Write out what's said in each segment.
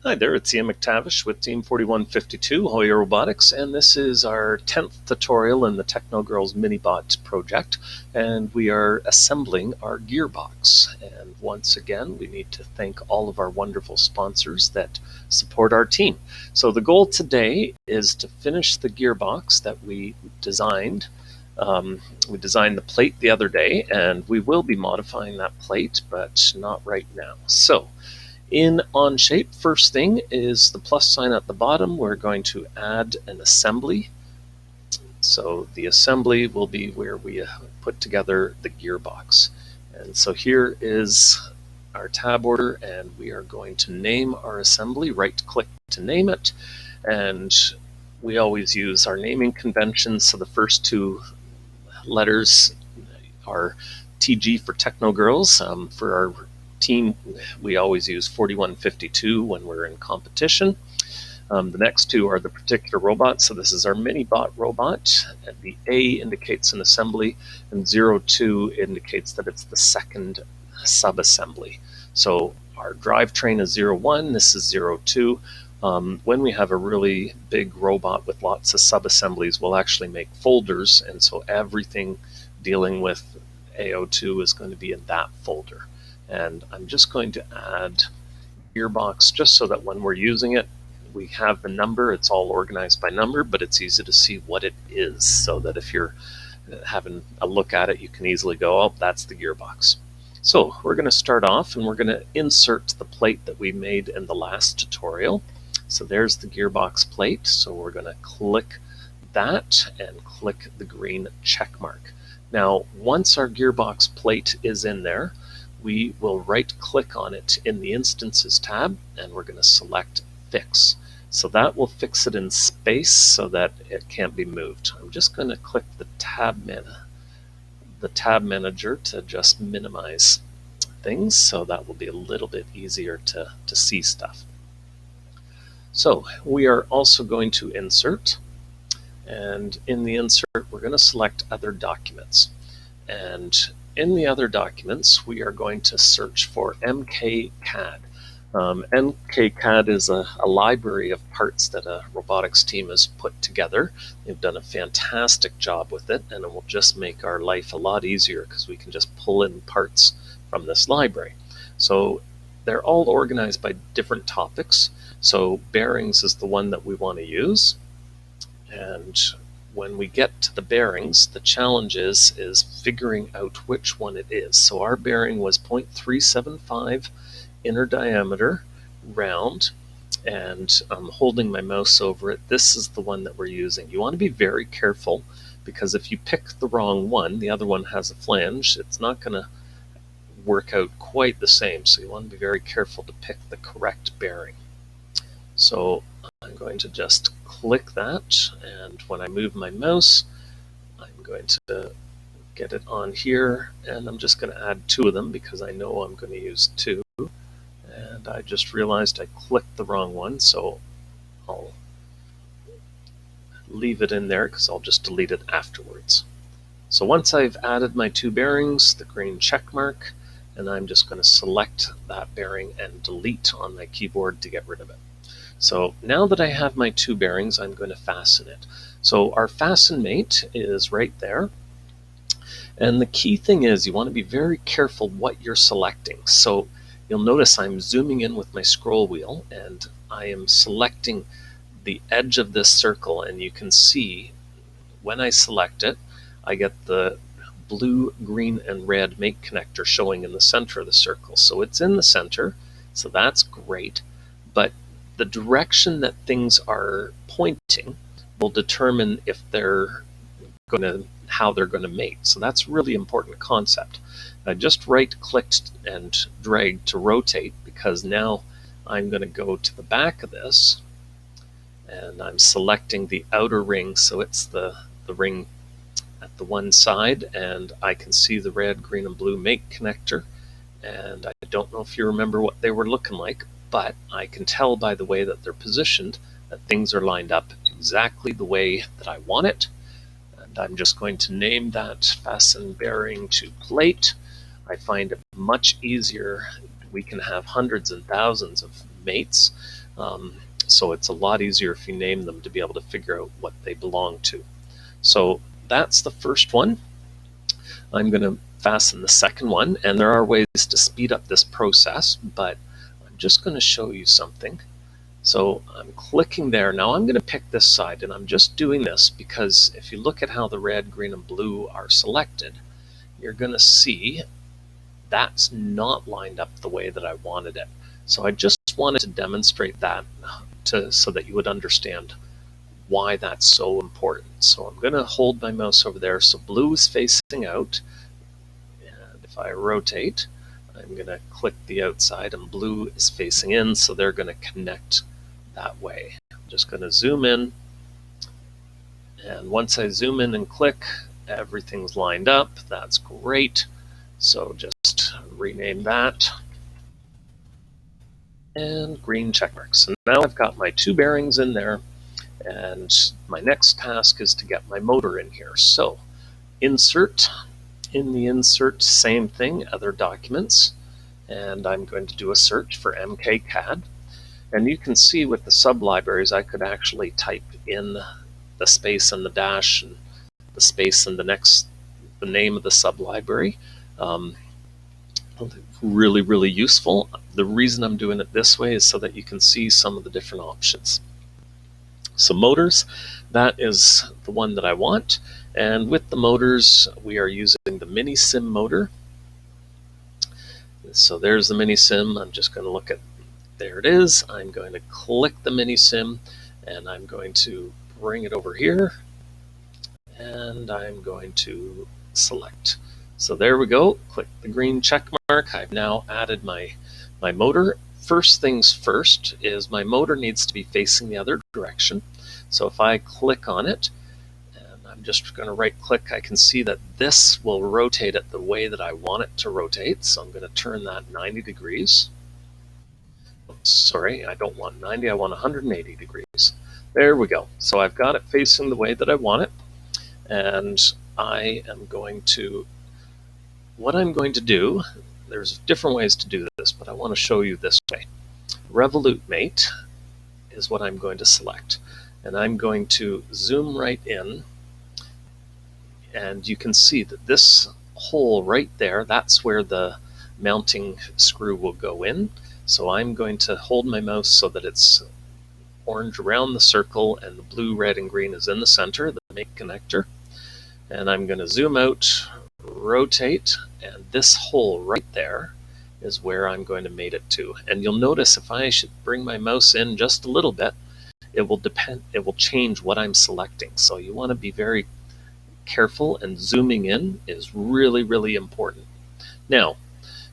Hi there, it's Ian McTavish with Team 4152 Hoya Robotics, and this is our 10th tutorial in the Techno Girls Minibot project, and we are assembling our gearbox. And once again, we need to thank all of our wonderful sponsors that support our team. So the goal today is to finish the gearbox that we designed. We designed the plate the other day, and we will be modifying that plate, but not right now. So in Onshape, first thing is the plus sign at the bottom. We're going to add an assembly. So the assembly will be where we put together the gearbox. And so here is our tab order, and we are going to name our assembly. Right-click to name it. And we always use our naming conventions. So the first two letters are TG for Techno Girls. For our team, we always use 4152 when we're in competition. The next two are the particular robot. So this is our mini-bot robot. And the A indicates an assembly, and 02 indicates that it's the second sub-assembly. So our drivetrain is 01, this is 02. When we have a really big robot with lots of sub-assemblies, we'll actually make folders, and so everything dealing with A02 is going to be in that folder. And I'm just going to add gearbox just so that when we're using it, we have the number. It's all organized by number, but it's easy to see what it is, so that if you're having a look at it, you can easily go, oh, that's the gearbox. So we're going to start off, and we're going to insert the plate that we made in the last tutorial. So there's the gearbox plate. So we're going to click that and click the green check mark. Now, once our gearbox plate is in there, we will right-click on it in the Instances tab, and we're going to select Fix. So that will fix it in space so that it can't be moved. I'm just going to click the tab manager to just minimize things, so that will be a little bit easier to see stuff. So we are also going to insert, and in the insert, we're going to select Other Documents. And in the Other Documents, we are going to search for MKCAD. MKCAD is a library of parts that a robotics team has put together. They've done a fantastic job with it, and it will just make our life a lot easier because we can just pull in parts from this library. So they're all organized by different topics. So bearings is the one that we want to use. And when we get to the bearings, the challenge is figuring out which one it is. So our bearing was 0.375 inner diameter, round, and I'm holding my mouse over it. This is the one that we're using. You want to be very careful, because if you pick the wrong one, the other one has a flange, it's not going to work out quite the same. So you want to be very careful to pick the correct bearing. So I'm going to just click that, and when I move my mouse, I'm going to get it on here, and I'm just going to add two of them because I know I'm going to use two. And I just realized I clicked the wrong one, so I'll leave it in there because I'll just delete it afterwards. So once I've added my two bearings, the green check mark, and I'm just going to select that bearing and delete on my keyboard to get rid of it. So now that I have my two bearings, I'm going to fasten it. So our fasten mate is right there. And the key thing is you want to be very careful what you're selecting. So you'll notice I'm zooming in with my scroll wheel, and I am selecting the edge of this circle, and you can see when I select it, I get the blue, green, and red mate connector showing in the center of the circle. So it's in the center, so that's great. But the direction that things are pointing will determine if they're how they're going to mate. So that's a really important concept. I just right-clicked and dragged to rotate, because now I'm going to go to the back of this, and I'm selecting the outer ring, so it's the ring at the one side, and I can see the red, green, and blue mate connector. And I don't know if you remember what they were looking like, but I can tell by the way that they're positioned that things are lined up exactly the way that I want it. And I'm just going to name that fasten bearing to plate. I find it much easier. We can have hundreds and thousands of mates So it's a lot easier if you name them to be able to figure out what they belong to. So that's the first one. I'm going to fasten the second one, and there are ways to speed up this process, but I'm just going to show you something. So I'm clicking there. Now I'm going to pick this side, and I'm just doing this because if you look at how the red, green, and blue are selected, you're going to see that's not lined up the way that I wanted it. So I just wanted to demonstrate that so that you would understand why that's so important. So I'm going to hold my mouse over there. So blue is facing out. And if I rotate, I'm going to click the outside, and blue is facing in. So they're going to connect that way. I'm just going to zoom in. And once I zoom in and click, everything's lined up. That's great. So just rename that. And green check marks. So now I've got my two bearings in there. And my next task is to get my motor in here. So insert, in the insert, same thing, other documents. And I'm going to do a search for MKCAD. And you can see with the sub-libraries, I could actually type in the space and the dash and the space and the name of the sub-library. Really, really useful. The reason I'm doing it this way is so that you can see some of the different options. So motors, that is the one that I want. And with the motors, we are using the mini sim motor. So there's the mini sim. I'm just going to look at, there it is. I'm going to click the mini sim, and I'm going to bring it over here, and I'm going to select. So there we go. Click the green check mark. I've now added my motor. First things first is my motor needs to be facing the other direction. So if I click on it, and I'm just going to right click, I can see that this will rotate it the way that I want it to rotate. So I'm going to turn that 90 degrees. Oops, sorry, I don't want 90, I want 180 degrees. There we go. So I've got it facing the way that I want it. And I am going to, what I'm going to do, there's different ways to do this, but I want to show you this way. Revolute Mate is what I'm going to select. And I'm going to zoom right in, and you can see that this hole right there, that's where the mounting screw will go in. So I'm going to hold my mouse so that it's orange around the circle and the blue, red, and green is in the center, the make connector. And I'm going to zoom out, rotate, and this hole right there is where I'm going to mate it to. And you'll notice if I should bring my mouse in just a little bit, it will change what I'm selecting. So you want to be very careful, and zooming in is really, really important. Now,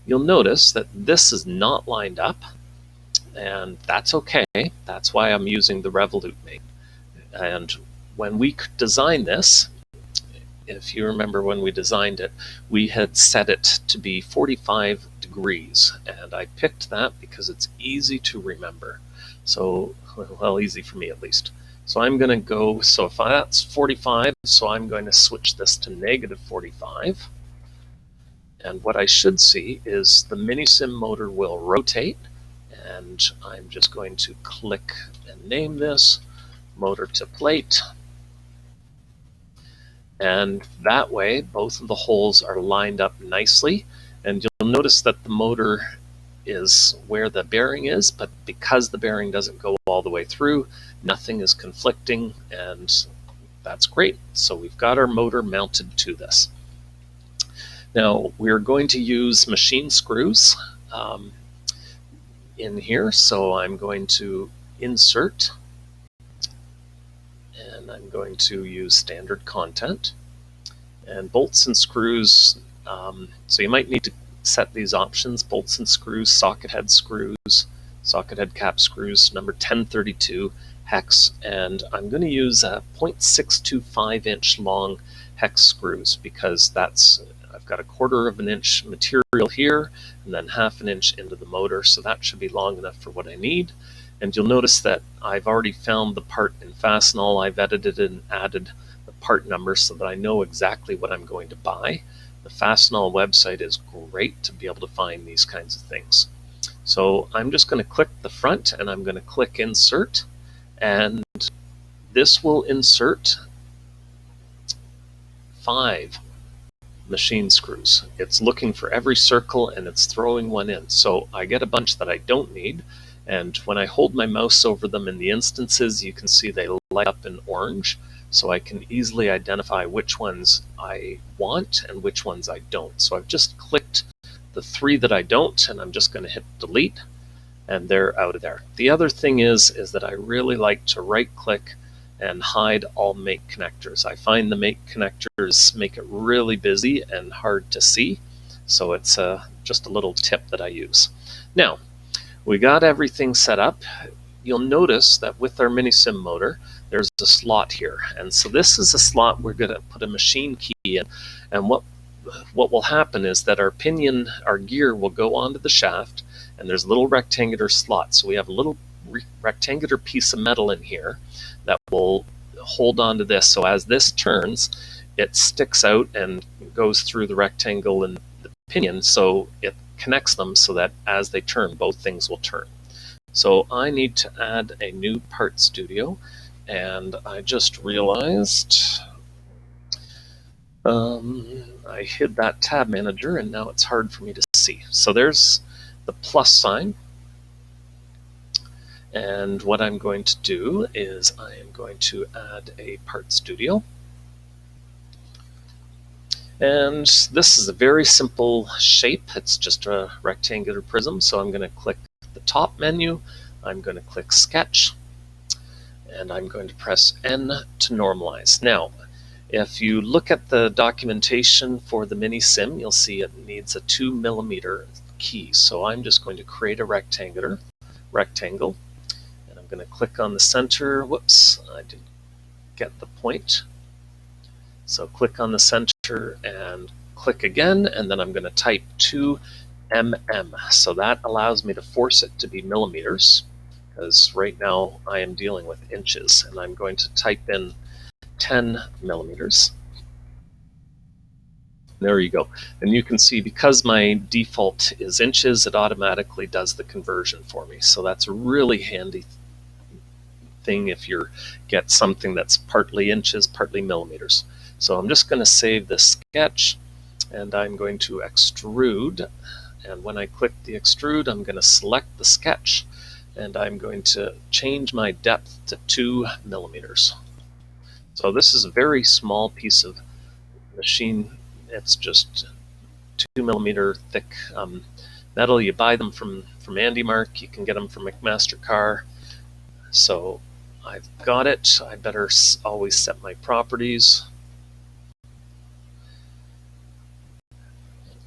you'll notice that this is not lined up, and that's okay. That's why I'm using the Revolute Mate. And when we designed this, if you remember when we designed it, we had set it to be 45 degrees, and I picked that because it's easy to remember. So, well, easy for me at least. So I'm going to go, so if that's 45, so I'm going to switch this to -45. And what I should see is the mini-sim motor will rotate, and I'm just going to click and name this motor to plate. And that way, both of the holes are lined up nicely. And you'll notice that the motor is where the bearing is, but because the bearing doesn't go all the way through, nothing is conflicting, and that's great. So we've got our motor mounted to this. Now we're going to use machine screws in here, so I'm going to insert, and I'm going to use standard content, and bolts and screws. So you might need to set these options: bolts and screws, socket head screws, socket head cap screws, number 1032 hex, and I'm going to use 0.625 inch long hex screws because that's, I've got 1/4 of an inch material here and then 1/2 an inch into the motor, so that should be long enough for what I need. And you'll notice that I've already found the part in Fastenal. I've edited and added the part number so that I know exactly what I'm going to buy. The Fastenal website is great to be able to find these kinds of things. So I'm just going to click the front and I'm going to click insert, and this will insert 5 machine screws. It's looking for every circle and it's throwing one in. So I get a bunch that I don't need, and when I hold my mouse over them in the instances, you can see they light up in orange, so I can easily identify which ones I want and which ones I don't. So I've just clicked the 3 that I don't, and I'm just going to hit delete, and they're out of there. The other thing is that I really like to right click and hide all make connectors. I find the make connectors make it really busy and hard to see, so it's just a little tip that I use. Now, we got everything set up. You'll notice that with our mini sim motor, there's a slot here, and so this is a slot we're going to put a machine key in, and what will happen is that our pinion, our gear, will go onto the shaft, and there's a little rectangular slot. So we have a little rectangular piece of metal in here that will hold on to this. So as this turns, it sticks out and goes through the rectangle and the pinion, so it connects them so that as they turn, both things will turn. So I need to add a new part studio, and I just realized I hid that tab manager, and now it's hard for me to see. So there's the plus sign, and what I'm going to do is I am going to add a part studio. And this is a very simple shape. It's just a rectangular prism. So I'm going to click the top menu, I'm going to click sketch, and I'm going to press N to normalize. Now, if you look at the documentation for the mini sim, you'll see it needs a 2mm key. So I'm just going to create a rectangle, and I'm going to click on the center. Whoops, I didn't get the point. So click on the center and click again, and then I'm going to type 2mm. So that allows me to force it to be millimeters, because right now I am dealing with inches, and I'm going to type in 10mm. There you go. And you can see, because my default is inches, it automatically does the conversion for me. So that's a really handy thing if you get something that's partly inches, partly millimeters. So I'm just going to save this sketch, and I'm going to extrude. And when I click the extrude, I'm going to select the sketch, and I'm going to change my depth to 2mm. So this is a very small piece of machine. It's just 2mm thick metal. You buy them from AndyMark. You can get them from McMaster-Carr. So I've got it. I better always set my properties.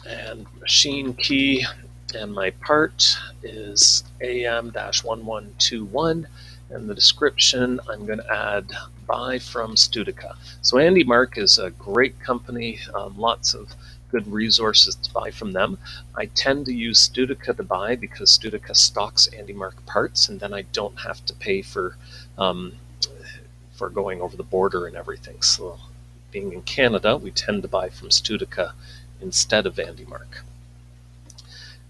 And machine key, and my part is AM-1121, and the description, I'm going to add buy from Studica. So AndyMark is a great company, lots of good resources to buy from them. I tend to use Studica to buy because Studica stocks AndyMark parts, and then I don't have to pay for going over the border and everything. So being in Canada, we tend to buy from Studica instead of AndyMark.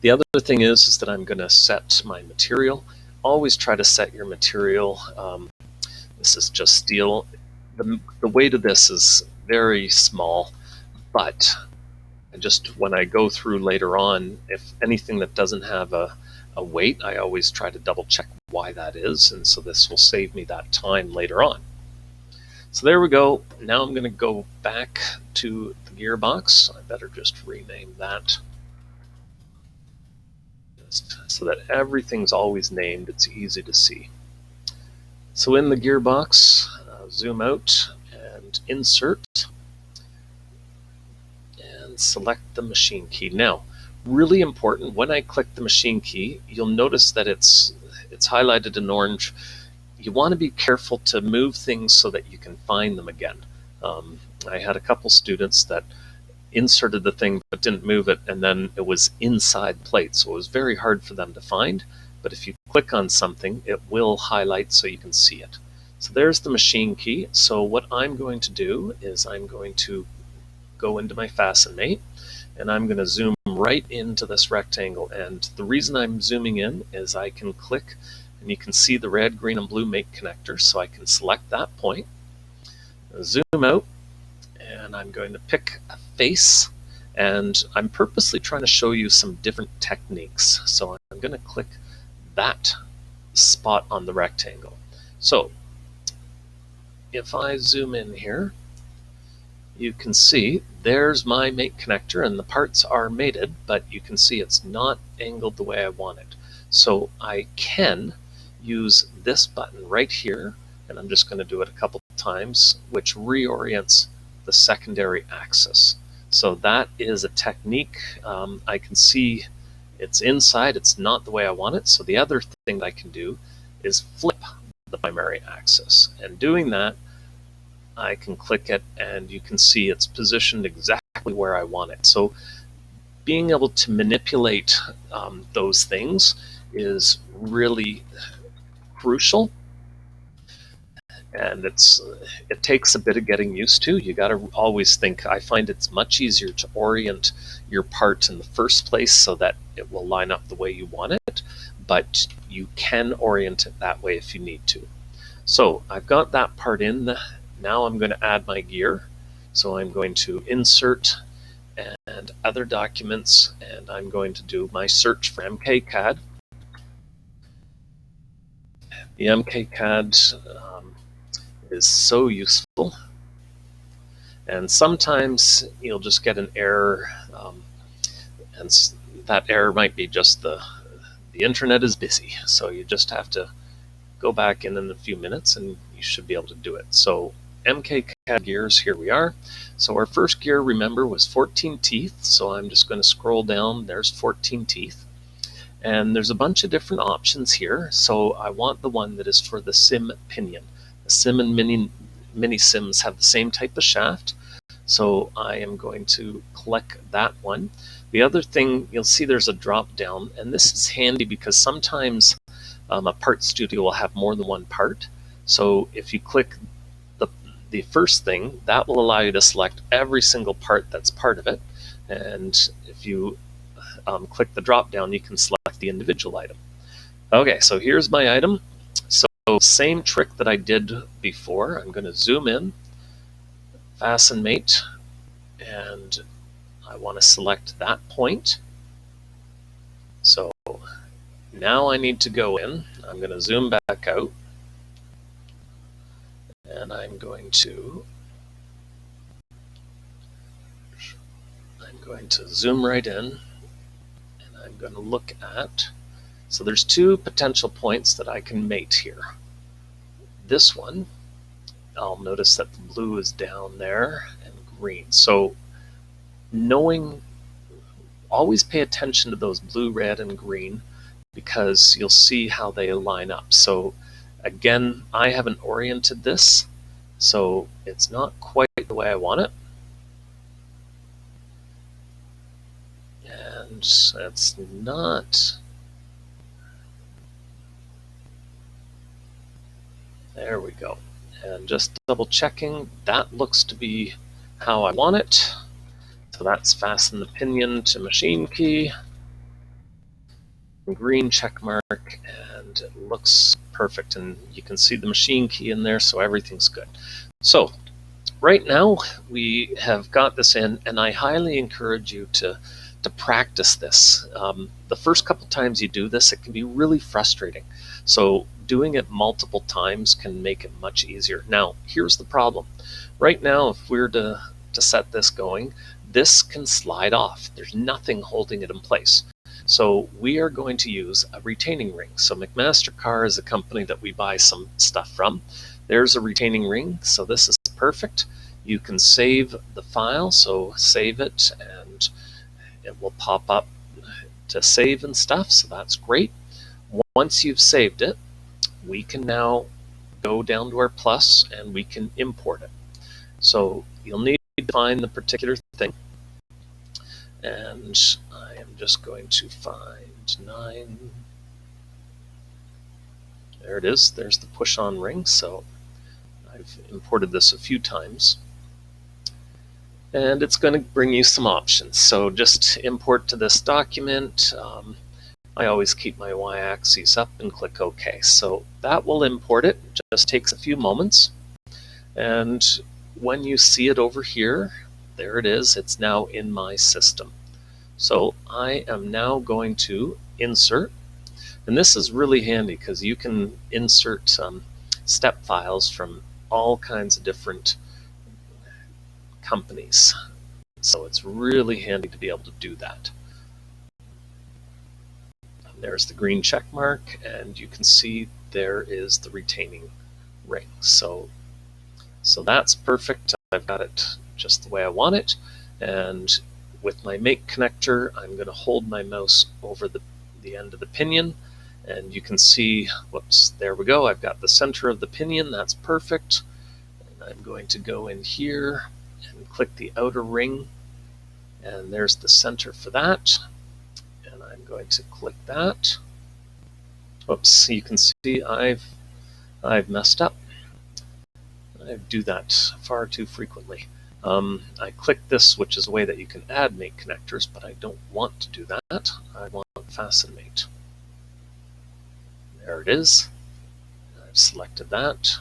The other thing is that I'm going to set my material. Always try to set your material. This is just steel. The weight of this is very small, but when I go through later on, if anything that doesn't have a weight, I always try to double check why that is, and so this will save me that time later on. So there we go. Now I'm going to go back to the Gearbox. I better just rename that so that everything's always named. It's easy to see. So in the Gearbox, zoom out and insert and select the machine key. Now, really important, when I click the machine key, you'll notice that it's highlighted in orange. You want to be careful to move things so that you can find them again. I had a couple students that inserted the thing but didn't move it, and then it was inside the plate, so it was very hard for them to find. But if you click on something, it will highlight so you can see it. So there's the machine key. So what I'm going to do is I'm going to go into my Fasten Mate, and I'm going to zoom right into this rectangle. And the reason I'm zooming in is I can click and you can see the red, green, and blue make connector. So I can select that point, zoom out, and I'm going to pick a face. And I'm purposely trying to show you some different techniques. So I'm going to click that spot on the rectangle. So if I zoom in here, you can see there's my mate connector and the parts are mated, but you can see it's not angled the way I want it. So I can use this button right here, and I'm just going to do it a couple times, which reorients the secondary axis. So that is a technique. I can see it's inside, it's not the way I want it. So the other thing that I can do is flip the primary axis. And doing that, I can click it and you can see it's positioned exactly where I want it. So being able to manipulate those things is really crucial, and it takes a bit of getting used to. You got to always think. I find it's much easier to orient your part in the first place so that it will line up the way you want it, but you can orient it that way if you need to. So I've got that part in. Now I'm going to add my gear. So I'm going to insert and other documents, and I'm going to do my search for MKCAD. The MKCAD is so useful, and sometimes you'll just get an error, and that error might be just the internet is busy. So you just have to go back in a few minutes and you should be able to do it. So MKCAD gears, here we are. So our first gear, remember, was 14 teeth. So I'm just going to scroll down. There's 14 teeth. And there's a bunch of different options here. So I want the one that is for the sim pinion. The sim and mini sims have the same type of shaft. So I am going to click that one. The other thing, you'll see there's a drop down, and this is handy because sometimes a part studio will have more than one part. So if you click the first thing, that will allow you to select every single part that's part of it. And if you click the drop down, you can select the individual item. Okay, so here's my item. So same trick that I did before. I'm going to zoom in, fasten mate, and I want to select that point. So now I need to go in. I'm going to zoom back out, and I'm going to zoom right in, and I'm going to look at, so there's two potential points that I can mate here. This one, I'll notice that the blue is down there and green. So always pay attention to those blue, red, and green, because you'll see how they line up. So again, I haven't oriented this, so it's not quite the way I want it. And it's not. There we go. And just double checking, that looks to be how I want it. So that's fasten the pinion to machine key, green check mark, and it looks perfect. And you can see the machine key in there, so everything's good. So right now we have got this in, and I highly encourage you to practice this. The first couple times you do this, it can be really frustrating. So doing it multiple times can make it much easier. Now, here's the problem. Right now, if we were to set this going, this can slide off. There's nothing holding it in place. So we are going to use a retaining ring. So McMaster-Carr is a company that we buy some stuff from. There's a retaining ring, so this is perfect. You can save the file, so save it, and it will pop up to save and stuff, so that's great. Once you've saved it, we can now go down to our plus and we can import it. So you'll need to find the particular thing, and I am just going to find 9. There it is. There's the push-on ring. So I've imported this a few times. And it's going to bring you some options. So just import to this document. I always keep my y-axis up and click OK. So that will import it. It just takes a few moments. And when you see it over here, there it is. It's now in my system. So I am now going to insert. And this is really handy because you can insert step files from all kinds of different companies. So it's really handy to be able to do that. And there's the green check mark, and you can see there is the retaining ring. So that's perfect. I've got it just the way I want it. And with my make connector, I'm going to hold my mouse over the end of the pinion, and you can see, whoops, there we go. I've got the center of the pinion. That's perfect. And I'm going to go in here and click the outer ring, and there's the center for that. And I'm going to click that. Oops, you can see I've messed up. I do that far too frequently. I click this, which is a way that you can add mate connectors, but I don't want to do that. I want fasten mate. There it is. I've selected that.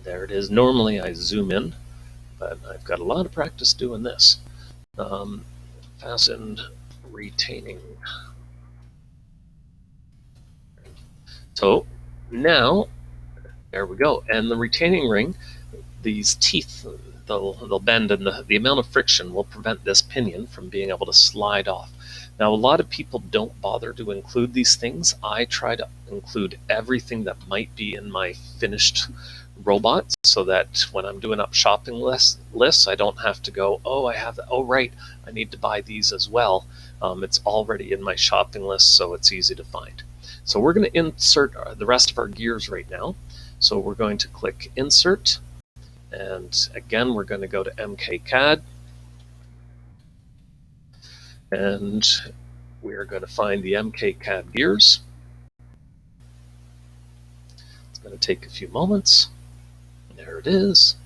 There it is. Normally I zoom in, but I've got a lot of practice doing this. Fastened retaining. So now, there we go. And the retaining ring, these teeth, they'll bend, and the amount of friction will prevent this pinion from being able to slide off. Now, a lot of people don't bother to include these things. I try to include everything that might be in my finished robot, so that when I'm doing up shopping lists, I don't have to go, oh, I have that. Oh, right, I need to buy these as well. It's already in my shopping list, so it's easy to find. So we're going to insert the rest of our gears right now. So we're going to click Insert, and again, we're going to go to MKCAD, and we are going to find the MKCAD gears. It's going to take a few moments. There it is.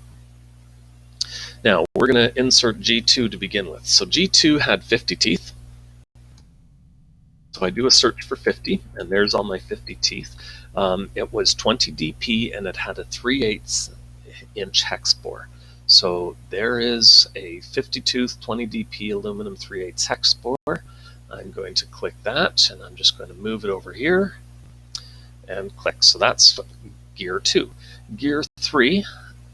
Now, we're going to insert G2 to begin with. So G2 had 50 teeth. So I do a search for 50, and there's all my 50 teeth. It was 20 DP, and it had a 3/8 inch hex bore. So there is a 50 tooth 20 DP aluminum 3/8 hex bore. I'm going to click that, and I'm just going to move it over here and click. So that's gear 2. Gear 3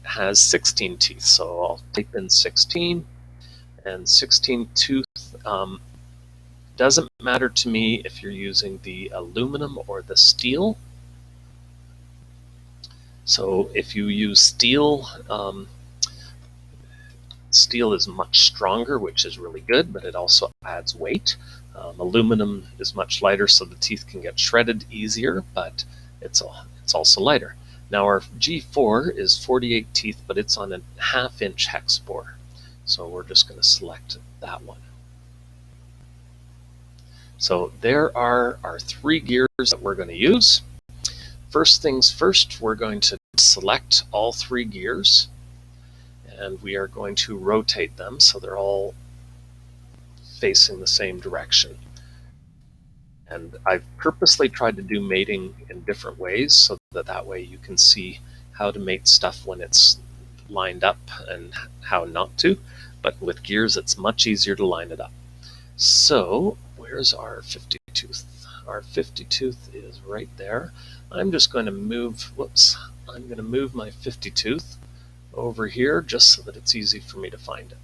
has 16 teeth, so I'll type in 16, and 16 tooth. Doesn't matter to me if you're using the aluminum or the steel. So if you use steel, steel is much stronger, which is really good, but it also adds weight. Aluminum is much lighter, so the teeth can get shredded easier, but it's also lighter. Now our G4 is 48 teeth, but it's on a 1/2 inch hex bore. So we're just going to select that one. So there are our 3 gears that we're going to use. First things first, we're going to select all 3 gears, and we are going to rotate them so they're all facing the same direction. And I've purposely tried to do mating in different ways so that way you can see how to mate stuff when it's lined up and how not to. But with gears, it's much easier to line it up. So where's our 50 tooth? Our 50 tooth is right there. I'm just going to move, I'm going to move my 50 tooth over here just so that it's easy for me to find it.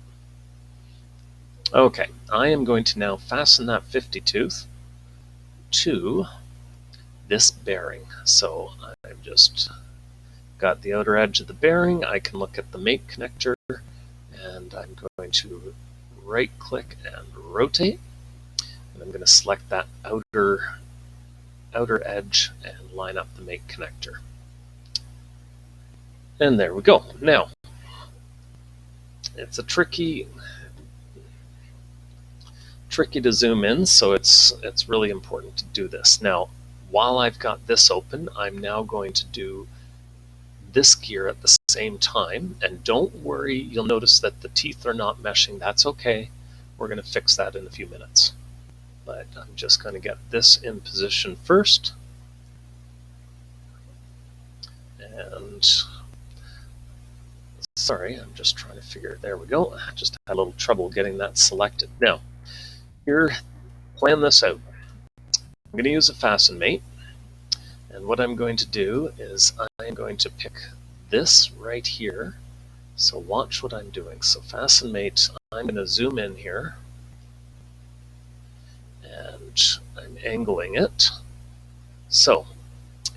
Okay, I am going to now fasten that 50 tooth to this bearing. So I've just got the outer edge of the bearing. I can look at the mate connector, and I'm going to right click and rotate, and I'm going to select that outer edge and line up the mate connector. And there we go. Now, it's a tricky to zoom in, so it's really important to do this. Now, while I've got this open, I'm now going to do this gear at the same time. And don't worry, you'll notice that the teeth are not meshing. That's okay. We're going to fix that in a few minutes. But I'm just going to get this in position first. And sorry, I'm just trying to figure, there we go. I just had a little trouble getting that selected. Now, here, plan this out. I'm going to use a fasten mate. And what I'm going to do is I'm going to pick this right here. So watch what I'm doing. So fasten mate, I'm going to zoom in here. And I'm angling it. So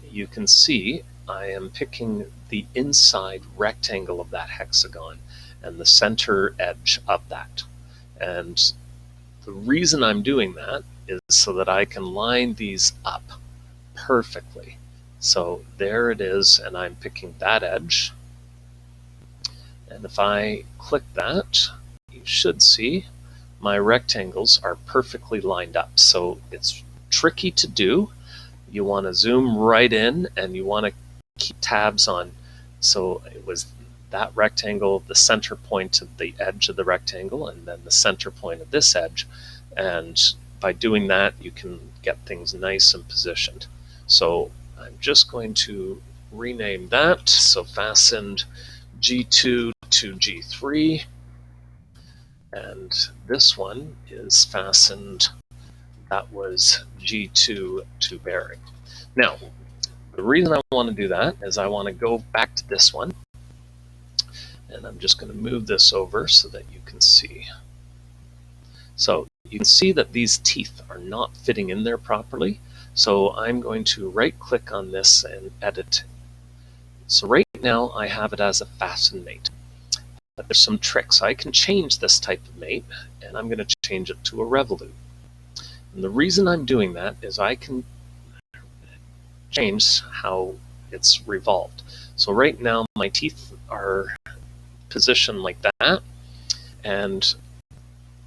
you can see I am picking the inside rectangle of that hexagon and the center edge of that. And the reason I'm doing that is so that I can line these up perfectly. So there it is, and I'm picking that edge. And if I click that, you should see my rectangles are perfectly lined up. So it's tricky to do. You want to zoom right in and you want to keep tabs on. So it was that rectangle, the center point of the edge of the rectangle, and then the center point of this edge. And by doing that, you can get things nice and positioned. So I'm just going to rename that. So fastened G2 to G3. And this one is fastened, that was G2 to bearing. Now, the reason I want to do that is I want to go back to this one. And I'm just going to move this over so that you can see. So you can see that these teeth are not fitting in there properly. So I'm going to right click on this and edit. So right now I have it as a fasten mate. But there's some tricks. I can change this type of mate, and I'm going to change it to a revolute. And the reason I'm doing that is I can change how it's revolved. So right now my teeth are positioned like that, and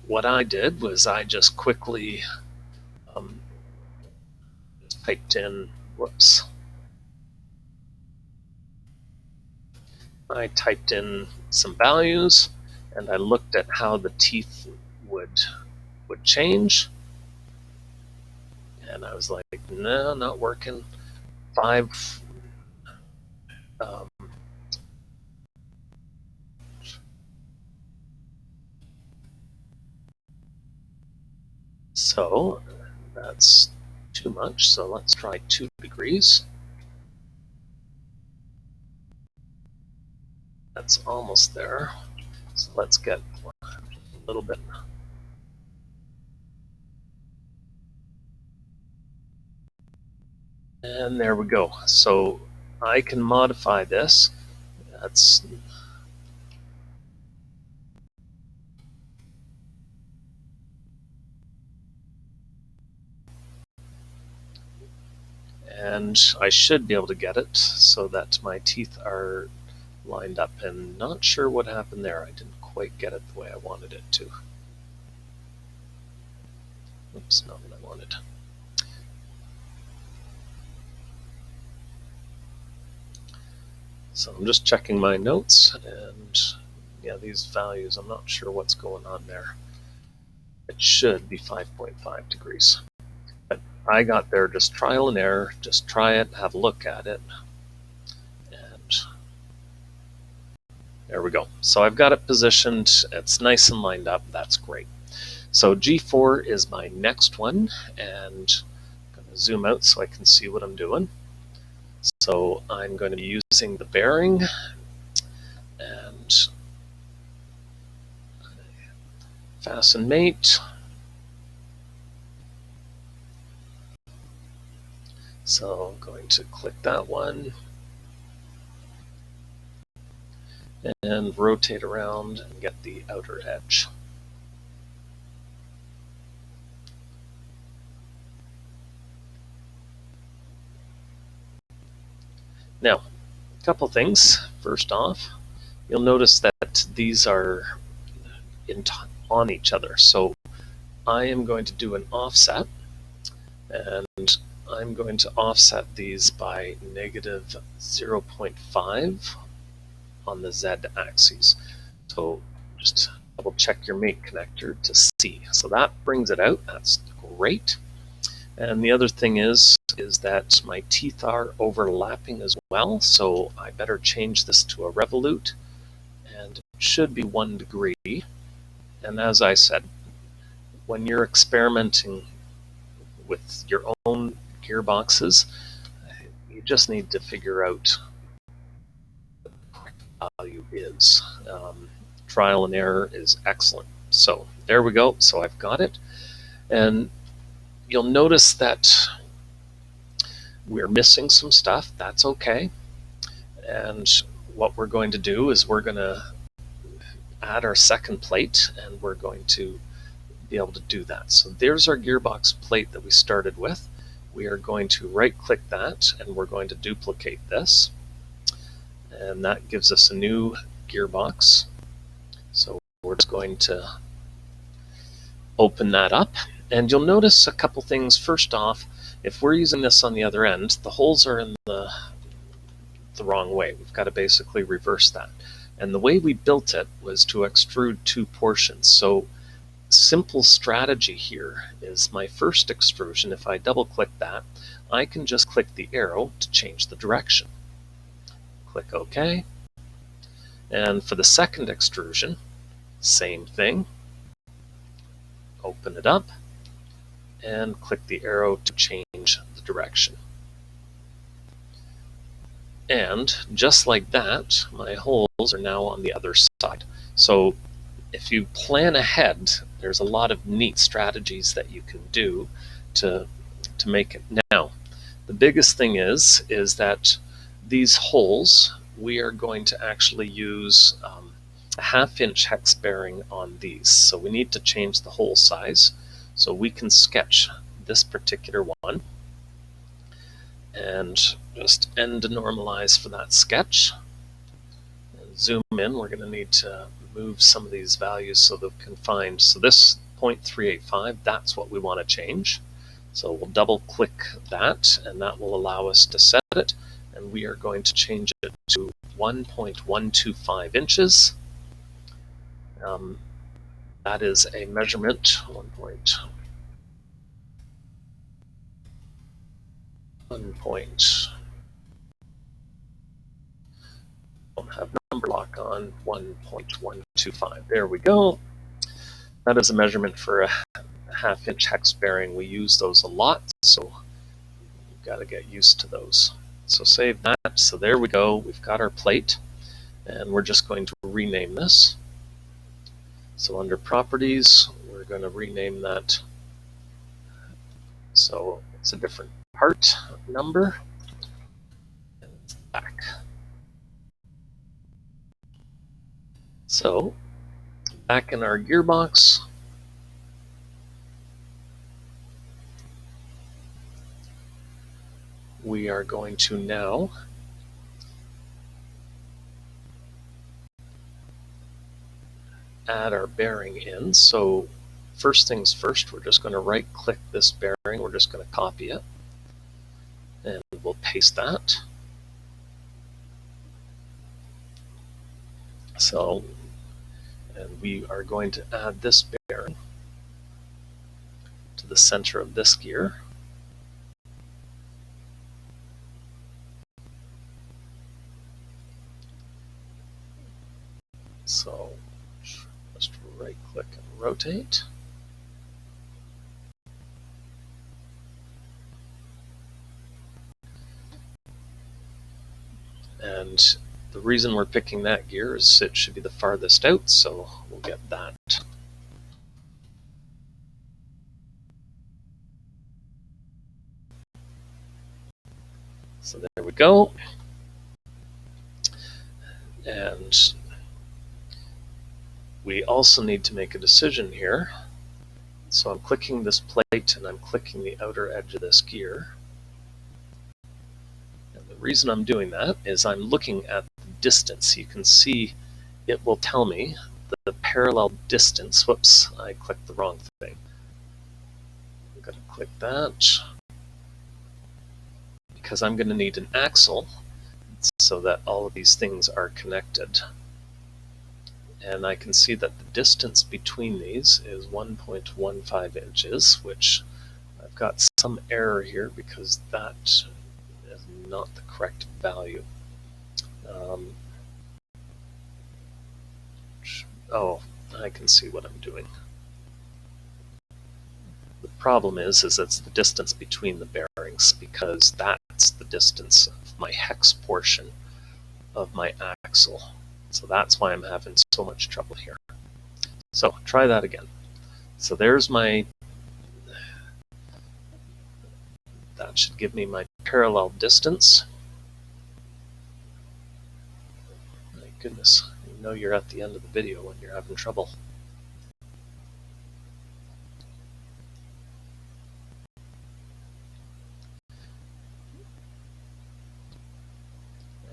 what I did was I just quickly typed in, whoops, I typed in some values and I looked at how the teeth would change, and I was like, no, not working. 5 so that's too much, so let's try 2 degrees. That's almost there. So let's get a little bit. And there we go. So I can modify this. That's and I should be able to get it so that my teeth are lined up, and not sure what happened there. I didn't quite get it the way I wanted it to. Oops, not what I wanted. So I'm just checking my notes, and yeah, these values, I'm not sure what's going on there. It should be 5.5 degrees. But I got there just trial and error, just try it, have a look at it, and there we go. So I've got it positioned, it's nice and lined up, that's great. So G4 is my next one, and I'm going to zoom out so I can see what I'm doing. So I'm going to be using the bearing, and fasten mate. So I'm going to click that one and rotate around and get the outer edge. Now, a couple things. First off, you'll notice that these are on each other. So I am going to do an offset, and I'm going to offset these by negative 0.5 on the Z axis. So just double check your mate connector to see. So that brings it out. That's great. And the other thing is that my teeth are overlapping as well. So I better change this to a revolute, and it should be 1 degree. And as I said, when you're experimenting with your own gearboxes, you just need to figure out what the value is. Trial and error is excellent. So there we go. So I've got it. And you'll notice that we're missing some stuff. That's okay. And what we're going to do is we're going to add our second plate, and we're going to be able to do that. So there's our gearbox plate that we started with. We are going to right click that, and we're going to duplicate this, and that gives us a new gearbox. So we're just going to open that up, and you'll notice a couple things. First off, if we're using this on the other end, the holes are in the wrong way. We've got to basically reverse that. And the way we built it was to extrude 2 portions. So simple strategy here is my first extrusion, if I double click that, I can just click the arrow to change the direction. Click OK. And for the second extrusion, same thing. Open it up and click the arrow to change the direction. And just like that, my holes are now on the other side. So if you plan ahead, there's a lot of neat strategies that you can do to make it. Now, the biggest thing is that these holes, we are going to actually use a 1/2 inch hex bearing on these. So we need to change the hole size. So we can sketch this particular one and just end to normalize for that sketch. And zoom in, we're going to need to move some of these values so that we can find, so this 0.385, that's what we want to change. So we'll double click that, and that will allow us to set it, and we are going to change it to 1.125 inches. That is a measurement, 1 point, don't have number lock on, 1.125. There we go. That is a measurement for a 1/2 inch hex bearing. We use those a lot, so you've got to get used to those. So save that. So there we go. We've got our plate, and we're just going to rename this. So under properties, we're going to rename that. So it's a different part number, and it's back. So back in our gearbox, we are going to now add our bearing in. So first things first, we're just going to right click this bearing, we're just going to copy it, and we'll paste that. So, and we are going to add this bearing to the center of this gear. So just right click and rotate. And the reason we're picking that gear is it should be the farthest out, so we'll get that. So there we go. And we also need to make a decision here. So I'm clicking this plate and I'm clicking the outer edge of this gear. And the reason I'm doing that is I'm looking at the distance. You can see it will tell me the parallel distance. Whoops, I clicked the wrong thing. I'm going to click that. because I'm going to need an axle so that all of these things are connected. And I can see that the distance between these is 1.15 inches, which I've got some error here because that is not the correct value. Oh, I can see what I'm doing. The problem is it's the distance between the bearings, because that's the distance of my hex portion of my axle. So that's why I'm having so much trouble here. So try that again. So there's my, that should give me my parallel distance. My goodness, you know you're at the end of the video when you're having trouble.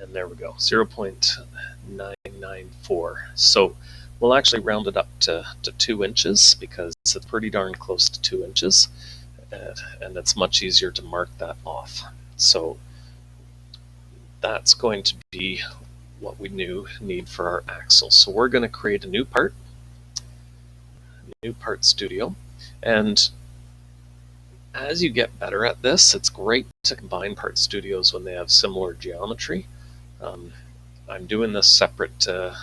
And there we go, 0.994. So we'll actually round it up to 2 inches because it's pretty darn close to 2 inches. And it's much easier to mark that off. So that's going to be what we need for our axle. So we're going to create a new part studio. And as you get better at this, it's great to combine part studios when they have similar geometry. I'm doing this separate to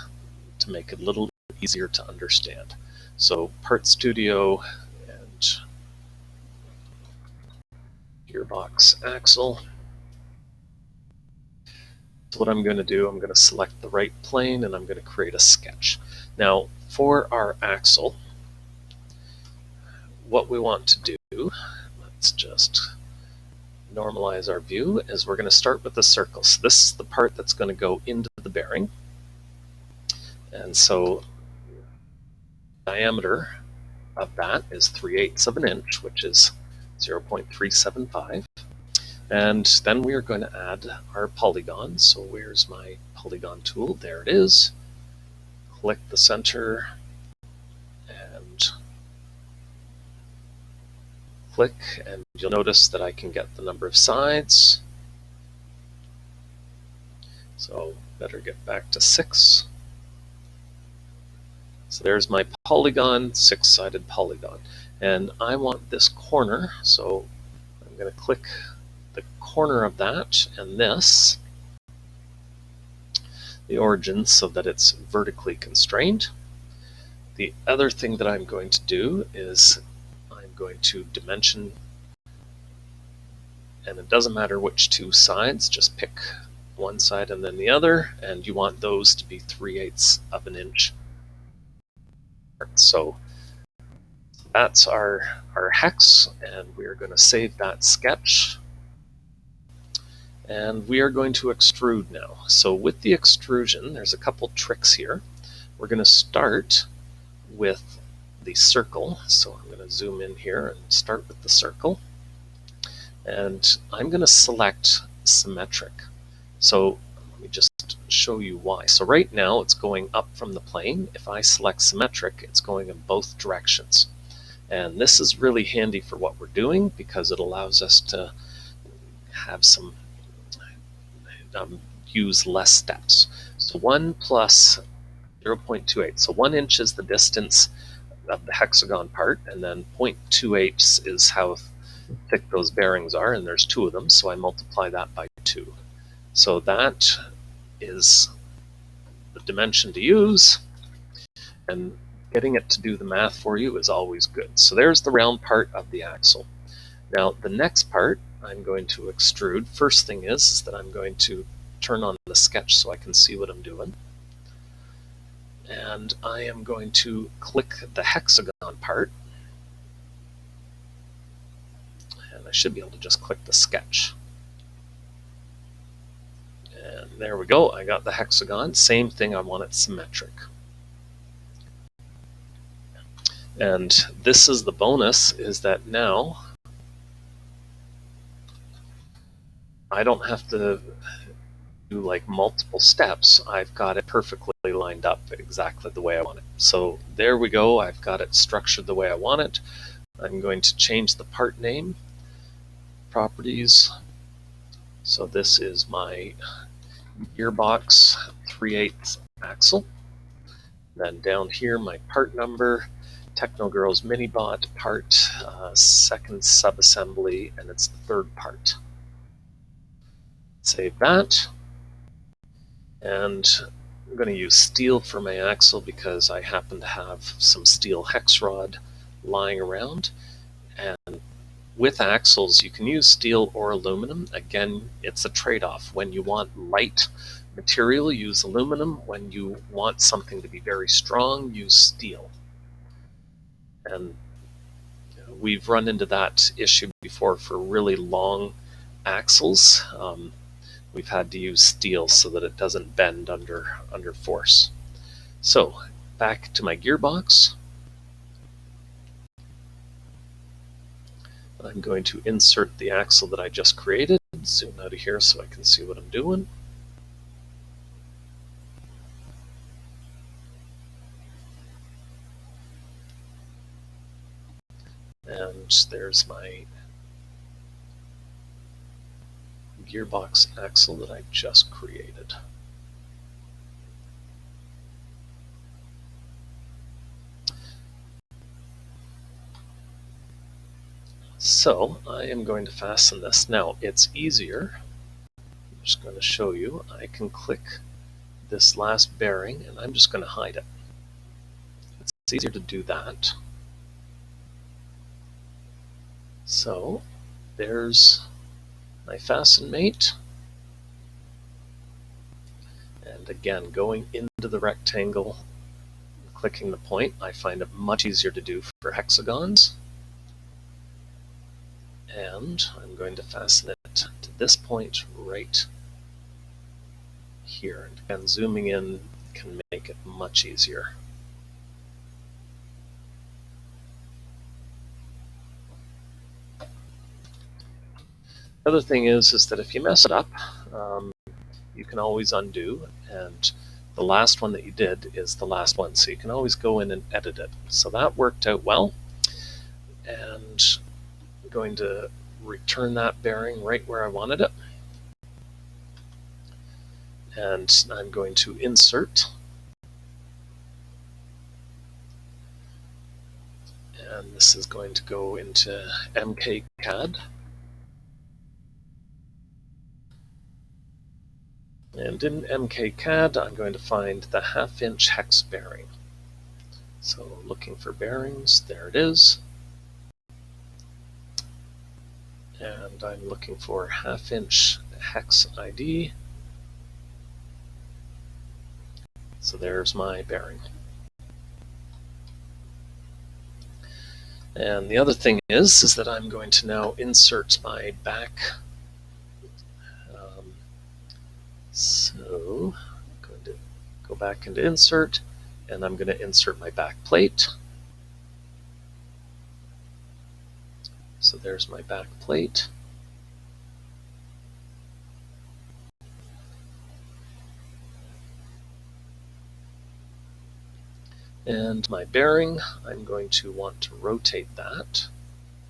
make it a little easier to understand. So part studio and Gearbox axle. So what I'm going to do, I'm going to select the right plane and I'm going to create a sketch. Now for our axle, what we want to do, let's just normalize our view, is we're going to start with the circle. So this is the part that's going to go into the bearing. And so diameter of that is 3/8 of an inch, which is 0.375. And then we are going to add our polygon. So where's my polygon tool? There it is. Click the center and click, and you'll notice that I can get the number of sides. So better get back to 6. So there's my polygon, 6-sided polygon. And I want this corner, so I'm going to click the corner of that and this, the origin, so that it's vertically constrained. The other thing that I'm going to do is I'm going to dimension, and it doesn't matter which 2 sides, just pick one side and then the other, and you want those to be 3/8 of an inch. So that's our hex, and we're going to save that sketch. And we are going to extrude now. So with the extrusion, there's a couple tricks here. We're going to start with the circle. So I'm going to zoom in here and start with the circle. And I'm going to select symmetric. So let me just show you why. So right now it's going up from the plane. If I select symmetric, it's going in both directions. And this is really handy for what we're doing because it allows us to have some use less steps. So 1 plus 0.28. So 1 inch is the distance of the hexagon part, and then 0.28 is how thick those bearings are, and there's 2 of them, so I multiply that by 2. So that is the dimension to use, and getting it to do the math for you is always good. So there's the round part of the axle. Now the next part I'm going to extrude. First thing is that I'm going to turn on the sketch so I can see what I'm doing. And I am going to click the hexagon part. And I should be able to just click the sketch. And there we go, I got the hexagon. Same thing, I want it symmetric. And this is the bonus, is that now I don't have to do like multiple steps. I've got it perfectly lined up exactly the way I want it. So there we go, I've got it structured the way I want it. I'm going to change the part name, properties, So this is my Gearbox 3/8 axle. Then down here, my part number, Techno Girls Minibot part, second subassembly, and it's the third part. Save that. And I'm going to use steel for my axle because I happen to have some steel hex rod lying around. And with axles, you can use steel or aluminum. Again, it's a trade-off. When you want light material, use aluminum. When you want something to be very strong, use steel. And we've run into that issue before for really long axles. We've had to use steel so that it doesn't bend under force. So back to my gearbox. I'm going to insert the axle that I just created. Zoom out of here so I can see what I'm doing. And there's my gearbox axle that I just created. So I am going to fasten this. Now it's easier. I'm just going to show you. I can click this last bearing and I'm just going to hide it. It's easier to do that. So there's my fasten mate. And again, going into the rectangle, clicking the point, I find it much easier to do for hexagons. And I'm going to fasten it to this point right here. And again, zooming in can make it much easier. The other thing is that if you mess it up, you can always undo, and the last one that you did is the last one, so you can always go in and edit it. So that worked out well, and I'm going to return that bearing right where I wanted it, and I'm going to insert, and this is going to go into MKCAD. And in MKCAD, I'm going to find the 1/2" hex bearing. So looking for bearings, there it is. And I'm looking for 1/2" hex ID. So there's my bearing. And the other thing is that I'm going to now insert my back. So I'm going to go back into insert, and I'm going to insert my back plate. So there's my back plate. And my bearing, I'm going to want to rotate that.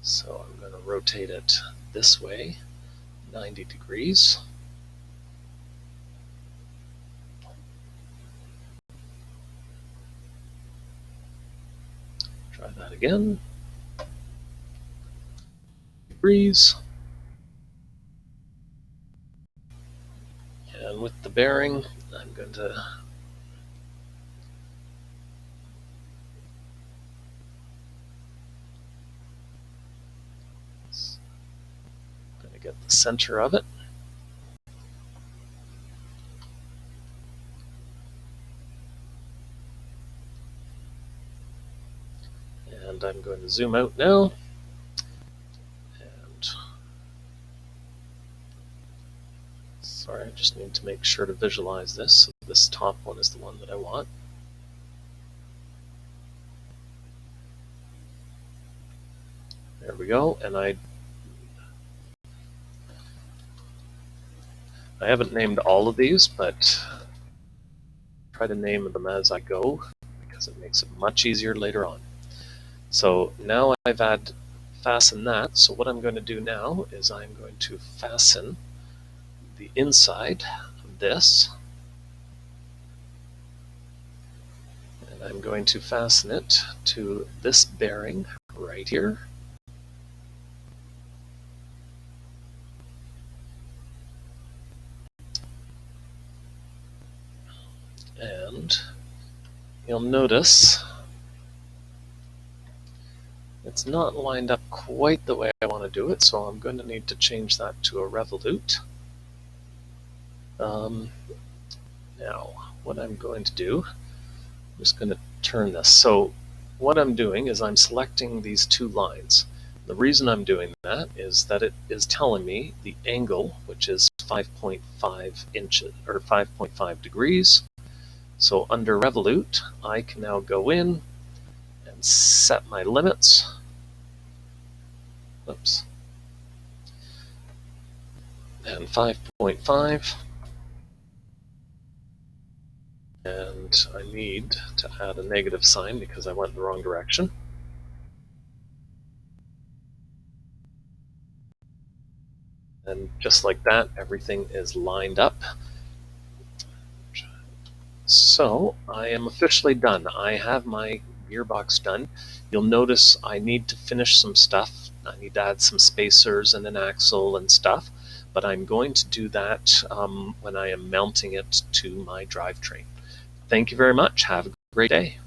So I'm going to rotate it this way, 90 degrees. Try that again. Degrees. And with the bearing, I'm going to get the center of it. And I'm going to zoom out now. And sorry, I just need to make sure to visualize this. So this top one is the one that I want. There we go. And I haven't named all of these, but try to name them as I go because it makes it much easier later on. So now I've fastened that. So what I'm going to do now is I'm going to fasten the inside of this, and I'm going to fasten it to this bearing right here. And you'll notice it's not lined up quite the way I want to do it, so I'm going to need to change that to a revolute. Now, what I'm going to do, I'm just going to turn this. So what I'm doing is I'm selecting these two lines. The reason I'm doing that is that it is telling me the angle, which is 5.5 inches or 5.5 degrees. So under revolute, I can now go in and set my limits. Oops. And 5.5. And I need to add a negative sign because I went in the wrong direction. And just like that, everything is lined up. So I am officially done. I have my gearbox done. You'll notice I need to finish some stuff. I need to add some spacers and an axle and stuff, but I'm going to do that when I am mounting it to my drivetrain. Thank you very much. Have a great day.